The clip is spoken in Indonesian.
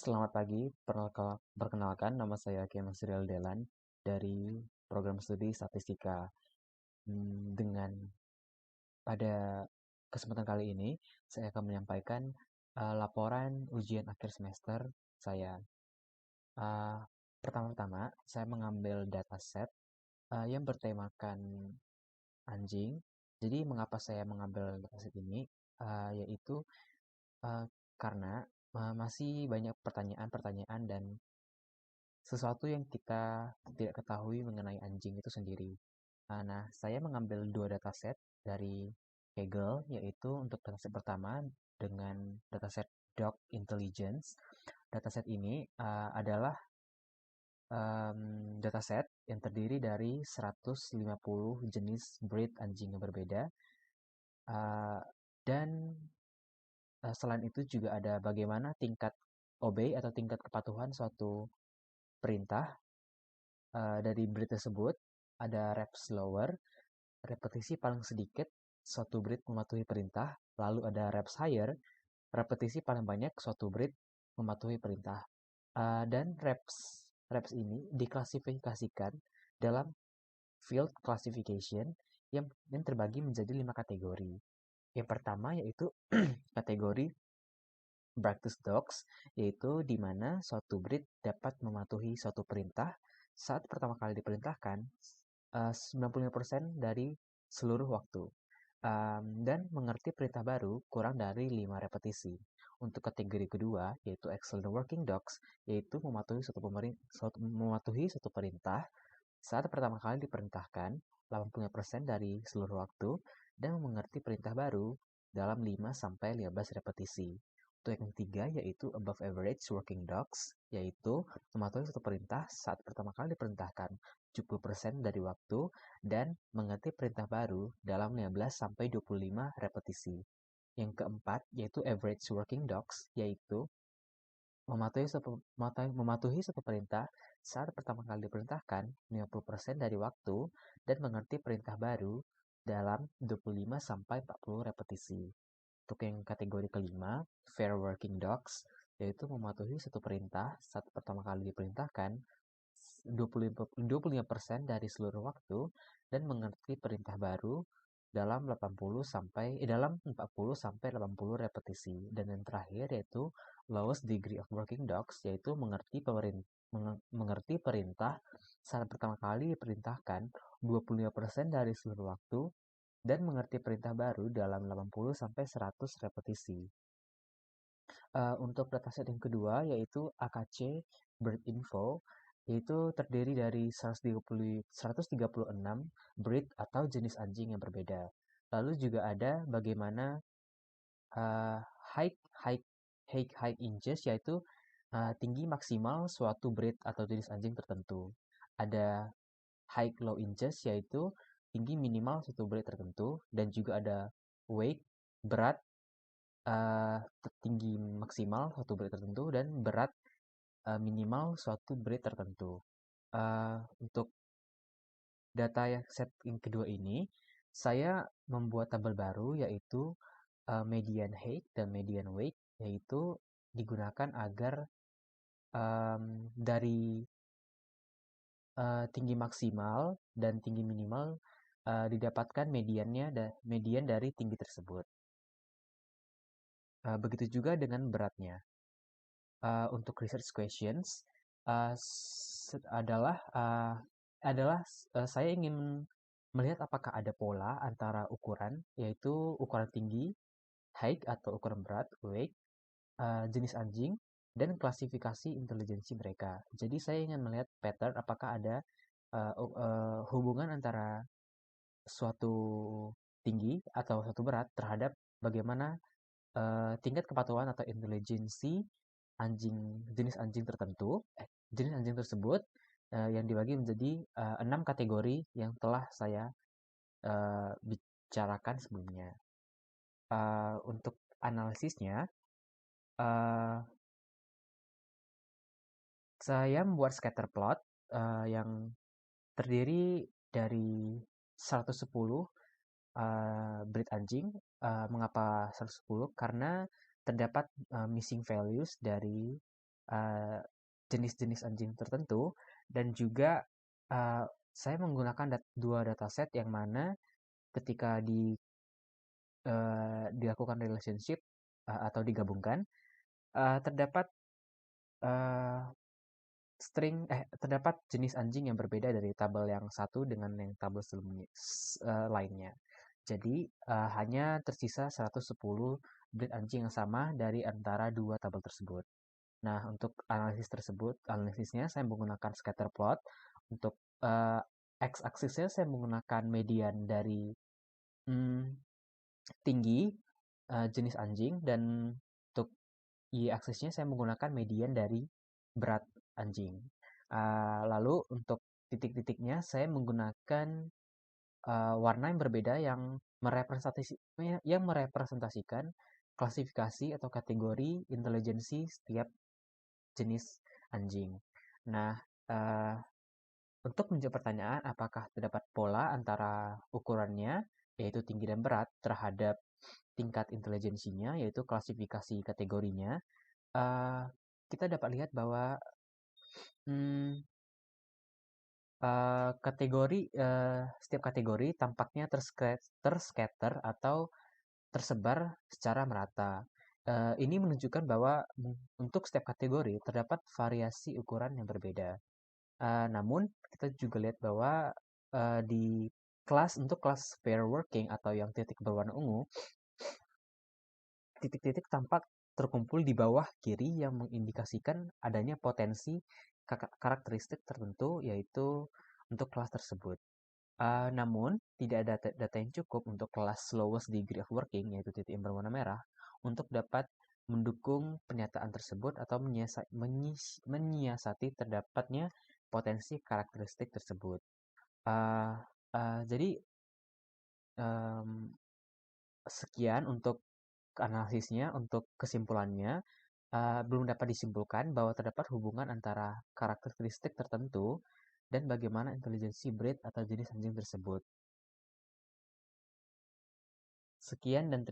Selamat pagi. Perkenalkan, nama saya Kemasriel Delan dari program studi statistika. Dengan pada kesempatan kali ini, saya akan menyampaikan laporan ujian akhir semester saya. Uh, Pertama-tama, saya mengambil dataset yang bertemakan anjing. Jadi, mengapa saya mengambil dataset ini? Yaitu karena masih banyak pertanyaan-pertanyaan dan sesuatu yang kita tidak ketahui mengenai anjing itu sendiri. Nah, saya mengambil dua dataset dari Kaggle, yaitu untuk dataset pertama dengan dataset Dog Intelligence. Dataset ini adalah dataset yang terdiri dari 150 jenis breed anjing yang berbeda. Dan selain itu juga ada bagaimana tingkat obey atau tingkat kepatuhan suatu perintah dari breed tersebut. Ada reps lower, repetisi paling sedikit suatu breed mematuhi perintah, lalu ada reps higher, repetisi paling banyak suatu breed mematuhi perintah. Dan reps ini diklasifikasikan dalam field classification yang terbagi menjadi 5 kategori. Yang pertama yaitu kategori practice dogs, yaitu di mana suatu breed dapat mematuhi suatu perintah saat pertama kali diperintahkan 95% dari seluruh waktu, dan mengerti perintah baru kurang dari 5 repetisi. Untuk kategori kedua, yaitu excellent working dogs, yaitu mematuhi suatu perintah saat pertama kali diperintahkan 80% dari seluruh waktu dan mengerti perintah baru dalam 5-15 repetisi. Untuk yang ketiga yaitu above average working dogs, yaitu mematuhi suatu perintah saat pertama kali diperintahkan 70% dari waktu dan mengerti perintah baru dalam 15-25 repetisi. Yang keempat yaitu average working dogs, yaitu mematuhi satu perintah saat pertama kali diperintahkan 50% dari waktu dan mengerti perintah baru dalam 25-40 repetisi. Untuk yang kategori kelima, fair working dogs, yaitu mematuhi satu perintah saat pertama kali diperintahkan 25% dari seluruh waktu dan mengerti perintah baru dalam 40 sampai 80 repetisi. Dan yang terakhir yaitu lowest degree of working dogs, yaitu mengerti perintah saat pertama kali diperintahkan 25% dari seluruh waktu dan mengerti perintah baru dalam 80 sampai 100 repetisi. Untuk dataset yang kedua yaitu AKC Breed Info, yaitu terdiri dari 136 breed atau jenis anjing yang berbeda. Lalu juga ada bagaimana height inches, yaitu tinggi maksimal suatu breed atau jenis anjing tertentu. Ada height low inches, yaitu tinggi minimal suatu breed tertentu, dan juga ada weight, berat, tinggi maksimal suatu breed tertentu, dan berat minimal suatu breed tertentu. Untuk data set yang kedua ini, saya membuat tabel baru yaitu median height dan median weight, yaitu digunakan agar dari tinggi maksimal dan tinggi minimal didapatkan median dari tinggi tersebut. Begitu juga dengan beratnya. Untuk research questions adalah saya ingin melihat apakah ada pola antara ukuran, yaitu ukuran tinggi, height atau ukuran berat, weight, jenis anjing, dan klasifikasi intelijensi mereka. Jadi saya ingin melihat pattern apakah ada hubungan antara suatu tinggi atau suatu berat terhadap bagaimana tingkat kepatuhan atau intelijensi jenis anjing tersebut yang dibagi menjadi 6 kategori yang telah saya bicarakan sebelumnya. Untuk analisisnya, saya membuat scatter plot yang terdiri dari 110 breed anjing. Mengapa 110? Karena terdapat missing values dari uh, jenis-jenis anjing tertentu, dan juga saya menggunakan dua dataset yang mana ketika dilakukan relationship atau digabungkan, terdapat uh, terdapat jenis anjing yang berbeda dari tabel yang satu dengan yang tabel sebelumnya lainnya. Jadi hanya tersisa 110 breed anjing yang sama dari antara dua tabel tersebut. Nah, untuk analisisnya saya menggunakan scatter plot. Untuk x-aksisnya saya menggunakan median dari tinggi jenis anjing, dan untuk y-aksisnya saya menggunakan median dari berat anjing. Lalu untuk titik-titiknya saya menggunakan warna yang berbeda yang merepresentasikan klasifikasi atau kategori intelijensi setiap jenis anjing. Nah, untuk menjawab pertanyaan apakah terdapat pola antara ukurannya, yaitu tinggi dan berat, terhadap tingkat intelijensinya, yaitu klasifikasi kategorinya, kita dapat lihat bahwa setiap kategori tampaknya terscatter atau tersebar secara merata. Ini menunjukkan bahwa untuk setiap kategori terdapat variasi ukuran yang berbeda. Namun kita juga lihat bahwa di untuk kelas pair working atau yang titik berwarna ungu, titik-titik tampak terkumpul di bawah kiri yang mengindikasikan adanya potensi karakteristik tertentu, yaitu untuk kelas tersebut. Namun, tidak ada data yang cukup untuk kelas lowest degree of working, yaitu titik yang berwarna merah, untuk dapat mendukung pernyataan tersebut atau menyiasati terdapatnya potensi karakteristik tersebut. Jadi, sekian untuk analisisnya. Untuk kesimpulannya, belum dapat disimpulkan bahwa terdapat hubungan antara karakteristik tertentu dan bagaimana intelijensi breed atau jenis anjing tersebut. Sekian dan terima kasih.